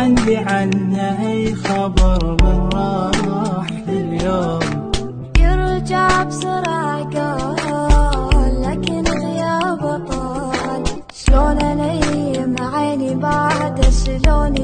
عندي عنه أي خبر من راح اليوم. يرجع بسرعة قال لكن غيابه طال، شلون انيم عيني بعد شلون